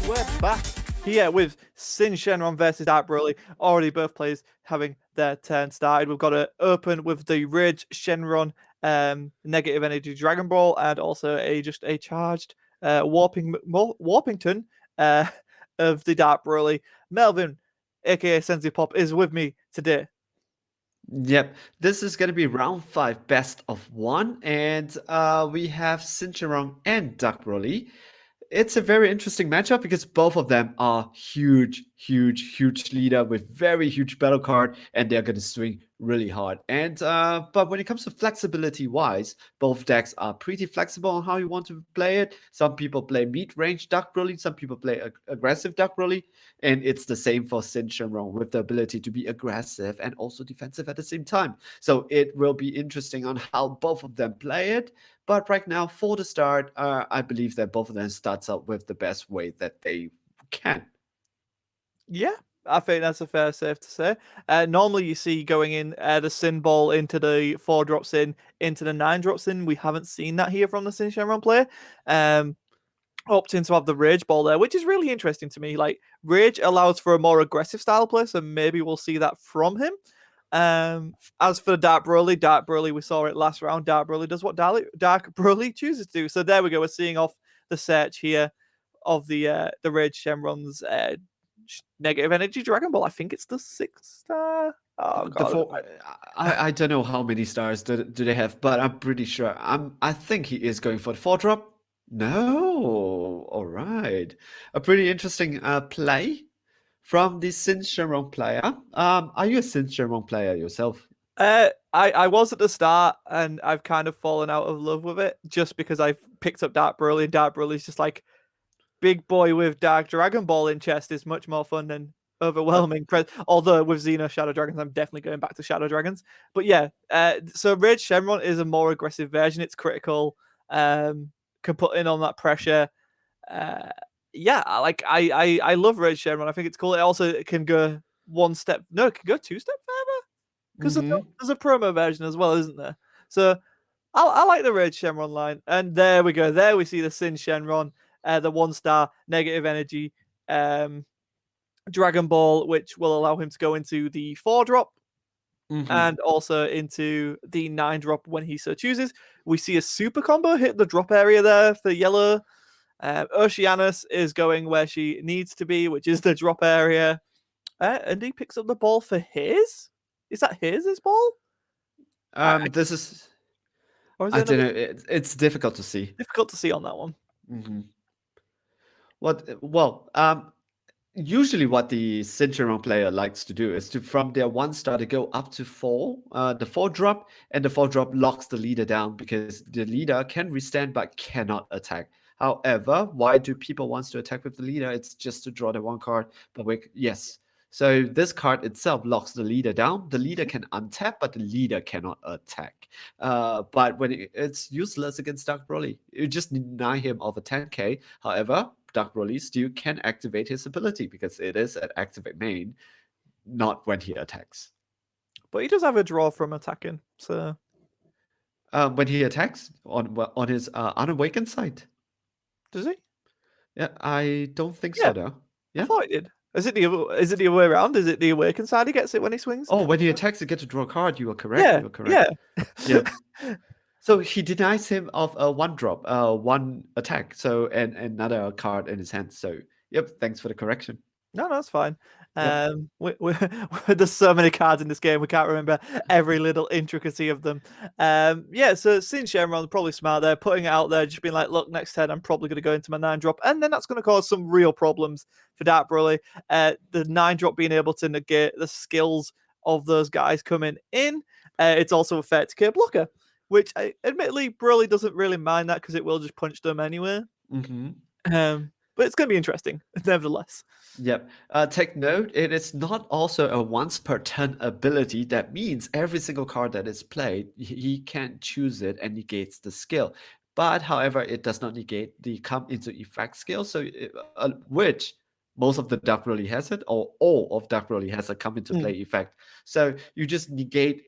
we're back here with Sin Shenron versus Dark Broly. Already both players having their turn started. We've got to open with the Rage Shenron negative energy Dragon Ball and also a charged Warpington of the Dark Broly. Melvin, aka Sensi Pop, is with me today. Yep, this is going to be round 5 best of 1, and we have Sincharon and Dark Broly. It's a very interesting matchup because both of them are huge leader with very huge battle card, and they're going to swing really hard. And but when it comes to flexibility wise, both decks are pretty flexible on how you want to play it. Some people play mid-range Dark Broly, some people play aggressive Dark Broly, and it's the same for Sin Shenron with the ability to be aggressive and also defensive at the same time. So it will be interesting on how both of them play it. But right now, for the start, I believe that both of them starts out with the best way that they can. Yeah, I think that's a fair safe to say. Normally, you see going in the Sin Ball into the 4 drops into the 9 drops in. We haven't seen that here from the Sin Shenron player. Opting to have the Rage Ball there, which is really interesting to me. Like, Rage allows for a more aggressive style play, so maybe we'll see that from him. As for Dark Broly, we saw it last round. Dark Broly does what Dark Broly chooses to do. So there we go. We're seeing off the search here of the Rage Shenron's negative energy Dragon Ball. I think it's the 6-star. Oh The god. four, I don't know how many stars do they have, but I'm pretty sure. I think he is going for the 4 drop. No, all right, a pretty interesting play from the Sin Shenron player. Are you a Sin Shenron player yourself? I was at the start, and I've kind of fallen out of love with it just because I've picked up Dark Broly, and Dark Broly's just like big boy with Dark Dragon Ball in chest is much more fun than Uh, overwhelming. Although with Xeno Shadow Dragons, I'm definitely going back to Shadow Dragons. But yeah, so Rage Shenron is a more aggressive version. It's critical, can put in on that pressure. Uh, yeah, I love Rage Shenron. I think it's cool. It also can go one step. No, it can go 2 step further because mm-hmm. there's a promo version as well, isn't there? So I like the Rage Shenron line. And there we go. There we see the Sin Shenron, the 1-star negative energy Dragon Ball, which will allow him to go into the 4 drop Mm-hmm. and also into the 9 drop when he so chooses. We see a super combo hit the drop area there for yellow. Oceanus is going where she needs to be, which is the drop area. And he picks up the ball for his. Is that his ball? This is, Or is I it don't another? know. It's difficult to see. Difficult to see on that one. Mm-hmm. Well, usually what the Sincheron player likes to do is to from their 1 star to go up to 4, the 4 drop, and the 4 drop locks the leader down because the leader can restand but cannot attack. However, why do people want to attack with the leader? It's just to draw the 1 card. But yes. So this card itself locks the leader down. The leader can untap, but the leader cannot attack. But when it's useless against Dark Broly, you just deny him of a 10k. However, Dark Broly still can activate his ability because it is an activate main, not when he attacks. But he does have a draw from attacking, so When he attacks on his unawakened side. does he? Yeah, I don't think Yeah, so though. I Yeah. thought he did. Is it the other way around? Is it the awakened side he gets it when he swings? Oh, when he attacks, you get to draw a card. You are correct. Yeah, You are correct. yeah. Yep. So he denies him of a 1 drop, 1 attack. So and another card in his hand. So yep. Thanks for the correction. No, that's fine. Yep. There's so many cards in this game, we can't remember every little intricacy of them. Yeah, so Sin Shenron's probably smart there, putting it out there, just being like, look, next turn I'm probably going to go into my 9 drop, and then that's going to cause some real problems for Dark Broly. The 9 drop being able to negate the skills of those guys coming in. It's also a 30k blocker, which admittedly Broly doesn't really mind that because it will just punch them anyway. Mm-hmm. But it's going to be interesting, nevertheless. Yep. Take note, it is not also a once per turn ability. That means every single card that is played, he can choose it and negates the skill. But however, it does not negate the come into effect skill. So, which most of the Dark Broly has it, or all of Dark Broly has a come into Mm. play effect. So you just negate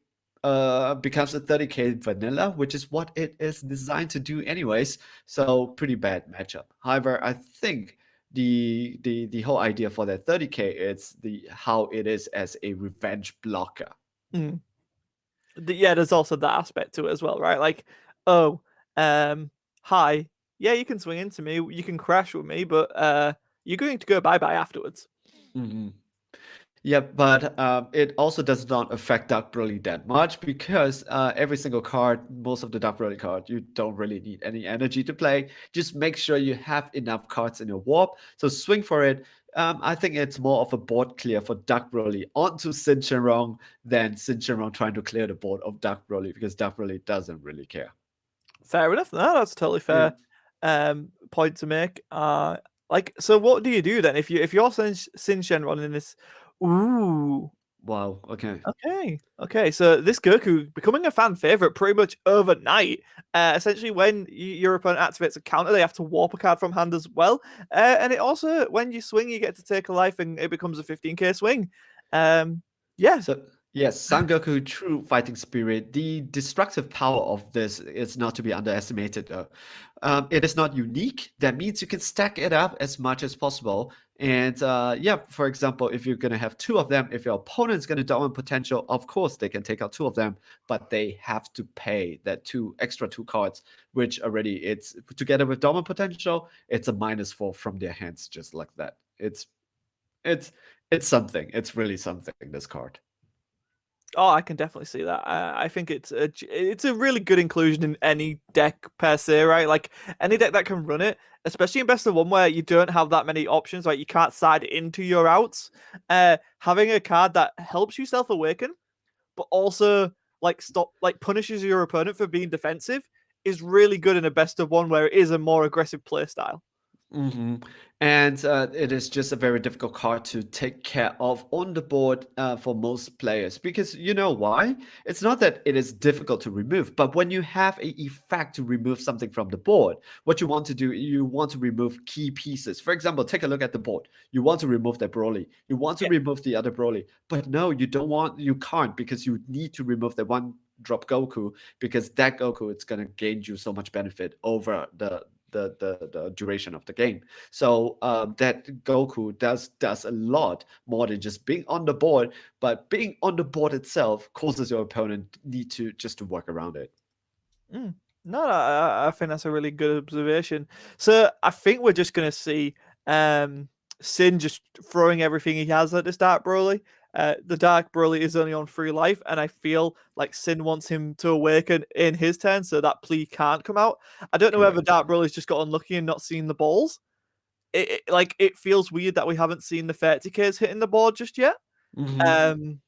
becomes a 30k vanilla, which is what it is designed to do anyways. So pretty bad matchup. However, I think the whole idea for that 30k is the how it is as a revenge blocker. Mm. Yeah, there's also that aspect to it as well, right? Like, oh, hi, yeah, you can swing into me, you can crash with me, but you're going to go bye bye afterwards. Mhm. Yeah, but it also does not affect Dark Broly that much because every single card, most of the Dark Broly card, you don't really need any energy to play. Just make sure you have enough cards in your warp. So swing for it. I think it's more of a board clear for Dark Broly onto Sin Shenrong than Sin Shenrong trying to clear the board of Dark Broly because Dark Broly doesn't really care. Fair enough. No, that's totally Yeah. fair. Point to make. Like, so what do you do then if you're Sin Shenron in this? Ooh. Wow. Okay. Okay. So this Goku becoming a fan favorite pretty much overnight. Essentially, when your opponent activates a counter, they have to warp a card from hand as well. And it also, when you swing, you get to take a life, and it becomes a 15k swing. Yeah, So yes, Sangoku, true fighting spirit. The destructive power of this is not to be underestimated. Though. It is not unique. That means you can stack it up as much as possible. And yeah, for example, if you're gonna have two of them, if your opponent's gonna dominant potential, of course they can take out two of them, but they have to pay that two extra two cards, which already it's together with dominant potential, it's a -4 from their hands, just like that. It's it's something. It's really something. This card. oh, I can definitely see that. I think it's a really good inclusion in any deck per se, right? Like any deck that can run it, especially in best of one where you don't have that many options, like you can't side into your outs. Having a card that helps you self awaken, but also like punishes your opponent for being defensive is really good in a best of one where it is a more aggressive play style. hmm And it is just a very difficult card to take care of on the board for most players because you know why? It's not that it is difficult to remove, but when you have a effect to remove something from the board, what you want to do, you want to remove key pieces. For example, take a look at the board. You want to remove that Broly. You want to Yeah. remove the other Broly, but no, you can't because you need to remove the one drop Goku because that Goku it's gonna gain you so much benefit over the duration of the game. So that Goku does a lot more than just being on the board, but being on the board itself causes your opponent need to just to work around it. Mm. No, I think that's a really good observation. So I think we're just gonna see Sin just throwing everything he has at this Dark Broly. The Dark Broly is only on 3 life, and I feel like Sin wants him to awaken in his turn, so that plea can't come out. I don't know whether Correct. Dark Broly's just got unlucky and not seen the balls. It feels weird that we haven't seen the 30Ks hitting the board just yet. hmm Um,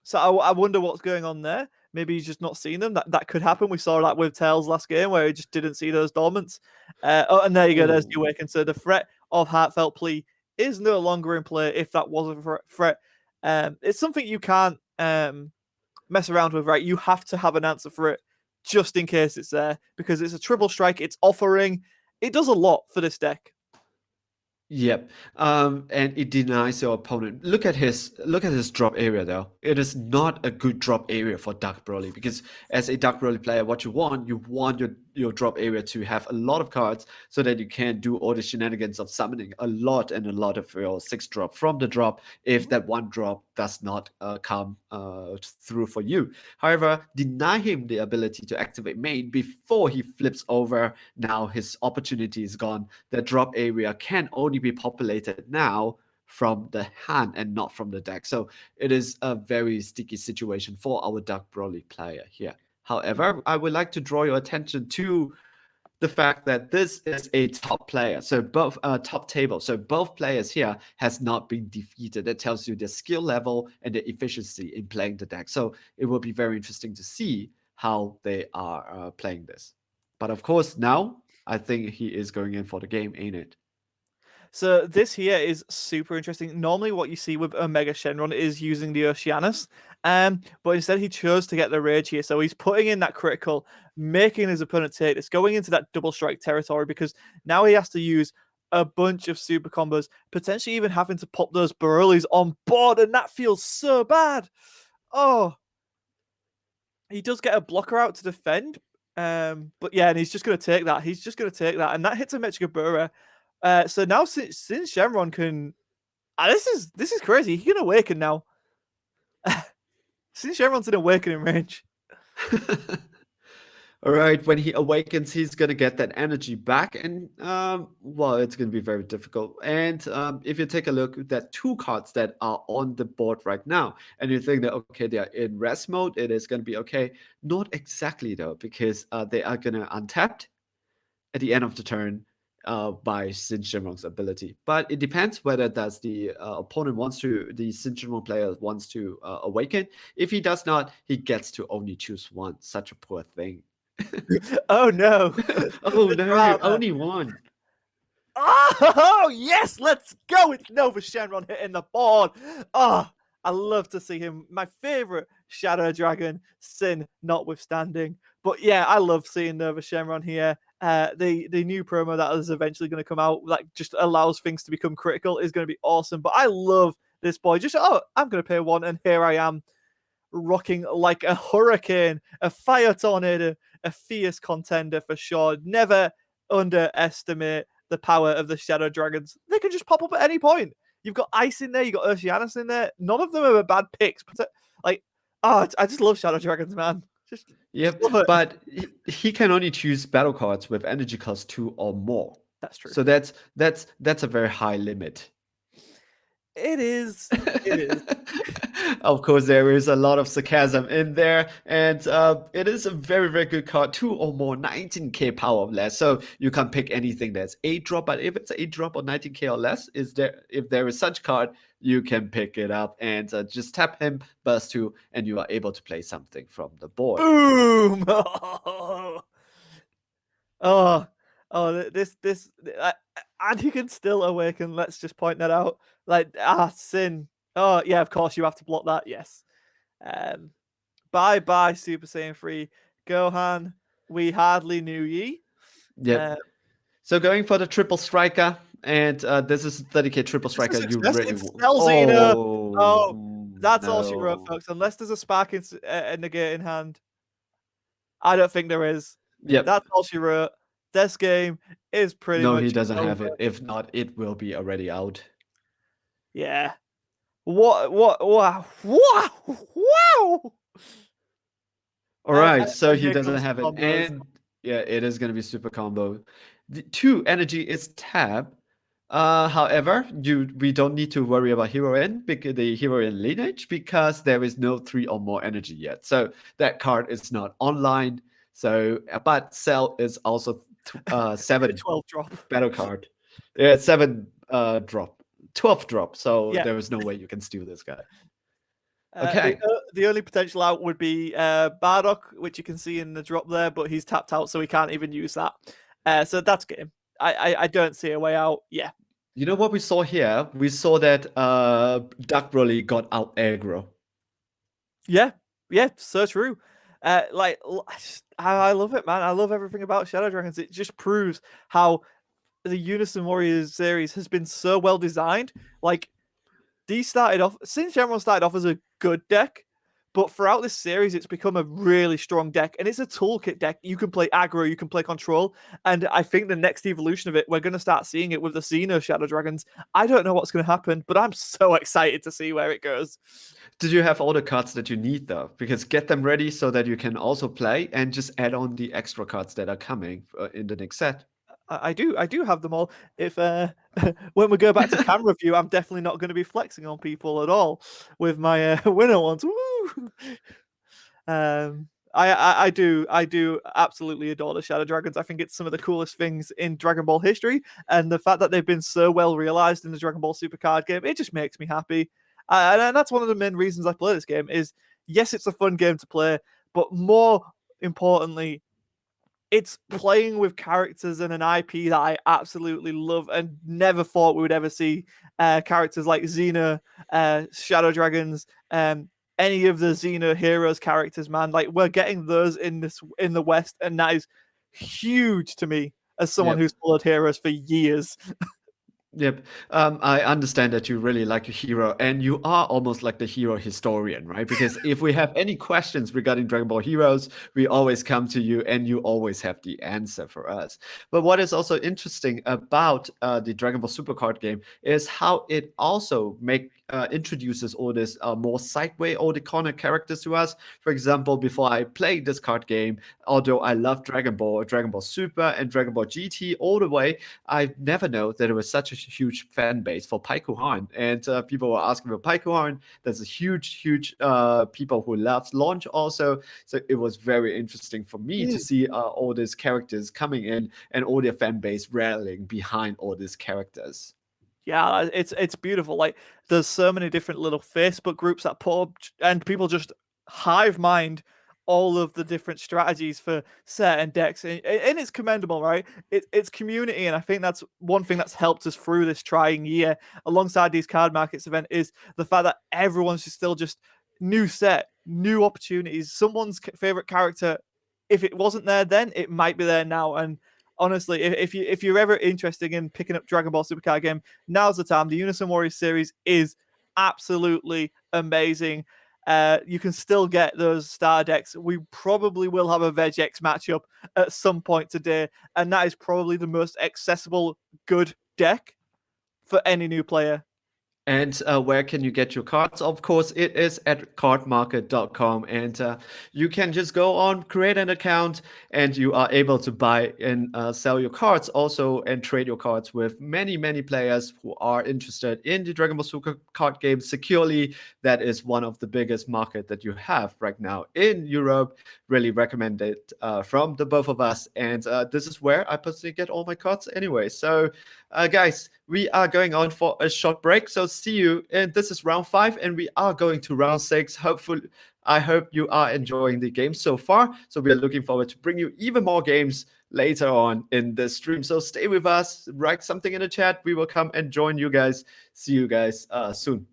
so I wonder what's going on there. Maybe he's just not seen them. That could happen. We saw that with Tails last game where he just didn't see those dormants. Oh, and there you go. There's the Ooh. awaken. So the threat of heartfelt plea is no longer in play. If that was a threat, it's something you can't mess around with. Right, you have to have an answer for it just in case it's there because it's a triple strike. It's offering. It does a lot for this deck. Yep. And it denies your opponent. Look at his drop area though. It is not a good drop area for Dark Broly because as a Dark Broly player, what you want your drop area to have a lot of cards so that you can do all the shenanigans of summoning a lot of your 6 drop from the drop if that one drop does not come through for you. However, deny him the ability to activate main before he flips over. Now his opportunity is gone. The drop area can only be populated now from the hand and not from the deck. So it is a very sticky situation for our Dark Broly player here. However, I would like to draw your attention to the fact that this is a top player, so both top table, so both players here has not been defeated. That tells you the skill level and the efficiency in playing the deck. So it will be very interesting to see how they are playing this. But of course, now I think he is going in for the game, ain't it? So this here is super interesting. Normally, what you see with Omega Shenron is using the Oceanus, but instead he chose to get the Rage here. So he's putting in that critical, making his opponent take this, going into that double strike territory because now he has to use a bunch of super combos, potentially even having to pop those Broly's on board, and that feels so bad. Oh, he does get a blocker out to defend, but yeah, and he's just going to take that. He's just going to take that, and that hits a Mechikabura. So now since Shenron can, this is crazy. He can awaken now. Since Shenron's in awakening range. All right, when he awakens, he's gonna get that energy back, and well, it's gonna be very difficult. And if you take a look at that two cards that are on the board right now, and you think that okay, they are in rest mode, it is gonna be okay. Not exactly though, because they are gonna untap at the end of the turn by Sin Shenron's ability. But it depends whether that's the opponent wants to, the Sin Shenron player wants to awaken. If he does not, he gets to only choose one. Such a poor thing. Oh no, Oh the no, drama. only one. Oh yes, let's go! It's Nova Shenron hitting the board. Oh, I love to see him. My favorite Shadow Dragon, Sin notwithstanding. But yeah, I love seeing Nova Shenron here. The new promo that is eventually going to come out, like just allows things to become critical, is going to be awesome. But I love this boy. Just I'm going to pay one, and here I am, rocking like a hurricane, a fire tornado, a fierce contender for sure. Never underestimate the power of the Shadow Dragons. They can just pop up at any point. You've got Ice in there, you've got Oceanus in there. None of them are bad picks. But like, I just love Shadow Dragons, man. Just Yep, love it. but he can only choose battle cards with energy cost 2 or more. That's true. So that's a very high limit. It is. It is. Of course, there is a lot of sarcasm in there, and it is a very, very good card. 2 or more, 19k power or less. So you can pick anything that's 8 drop, but if it's 8 drop or 19k or less, if there is such card, you can pick it up and just tap him, burst 2, and you are able to play something from the board. Boom! Oh, this, and he can still awaken. Let's just point that out. Like, Sin. Oh, yeah, of course you have to block that. Yes. Um, bye bye, Super Saiyan 3. Gohan, we hardly knew ye. Yep. So going for the triple striker, and this is 30k triple Is this a striker. You success? really It's want. Xena. Oh Oh, that's all she wrote, no. folks. Unless there's a spark in negate in hand. I don't think there is. Yep. That's all she wrote. This game is pretty No, he much doesn't have over. it. If not, it will be already out. Yeah. Wow. Wow. Wow. All right, so And he here doesn't comes the have it, combos. and yeah, it is gonna be super combo. The 2 energy is tab. However, we don't need to worry about hero in because the hero in lineage because there is no 3 or more energy yet. So that card is not online. So, but Cell is also 7 12 drop. battle card. Yeah, 7 drop, 12 drop. So Yeah. there is no way you can steal this guy. Uh, the Okay. uh, the only potential out would be Bardock, which you can see in the drop there, but he's tapped out, so he can't even use that. So that's game. I don't see a way out. Yeah. You know what we saw here? We saw that Duck Broly got out aggro. Yeah. Yeah. So true. I love it, man. I love everything about Shadow Dragons. It just proves how the Unison Warriors series has been so well designed. Like, these started off, since Shenron started off as a good deck, but throughout this series, it's become a really strong deck, and it's a toolkit deck. You can play aggro, you can play control, and I think the next evolution of it, we're going to start seeing it with the Xeno Shadow Dragons. I don't know what's going to happen, but I'm so excited to see where it goes. Did you have all the cards that you need though? Because get them ready so that you can also play and just add on the extra cards that are coming in the next set. I do have them all. If when we go back to camera view, I'm definitely not going to be flexing on people at all with my winner ones. Woo! I do absolutely adore the Shadow Dragons. I think it's some of the coolest things in Dragon Ball history, and the fact that they've been so well realized in the Dragon Ball Super card game, it just makes me happy. And that's one of the main reasons I play this game. Is yes, it's a fun game to play, but more importantly, it's playing with characters and an IP that I absolutely love and never thought we would ever see characters like Xena, Shadow Dragons, any of the Xena Heroes characters, man. Like, we're getting those in the West, and that is huge to me as someone Yep. who's followed Heroes for years. Yep. I understand that you really like your hero, and you are almost like the hero historian, right? Because if we have any questions regarding Dragon Ball Heroes, we always come to you, and you always have the answer for us. But what is also interesting about the Dragon Ball Super card game is how it also introduces all this more sideway, all the corner characters to us. For example, before I played this card game, although I love Dragon Ball Super, and Dragon Ball GT all the way, I never know that there was such a huge fan base for Paikuhan, and people were asking for Paikuhan. There's a huge people who loves launch also. So it was very interesting for me to see all these characters coming in and all their fan base rallying behind all these characters. Yeah, it's beautiful. Like there's so many different little Facebook groups that put up, and people just hive mind all of the different strategies for certain decks, and it's commendable, right? It's community, and I think that's one thing that's helped us through this trying year, alongside these card markets event, is the fact that everyone's still just new set, new opportunities. Someone's favorite character, if it wasn't there then, it might be there now, and honestly, if you're ever interested in picking up Dragon Ball Supercard game, now's the time. The Unison Warriors series is absolutely amazing. You can still get those star decks. We probably will have a Vegex matchup at some point today, and that is probably the most accessible, good deck for any new player. And where can you get your cards? Of course, it is at cardmarket.com. And you can just go on, create an account, and you are able to buy and sell your cards also and trade your cards with many players who are interested in the Dragon Ball Super card game securely. That is one of the biggest market that you have right now in Europe. Really recommend it from the both of us. And this is where I personally get all my cards anyway. So, guys, we are going on for a short break. So see you. And this is round 5, and we are going to round 6. Hopefully, I hope you are enjoying the game so far. So we are looking forward to bring you even more games later on in the stream. So stay with us. Write something in the chat. We will come and join you guys. See you guys soon.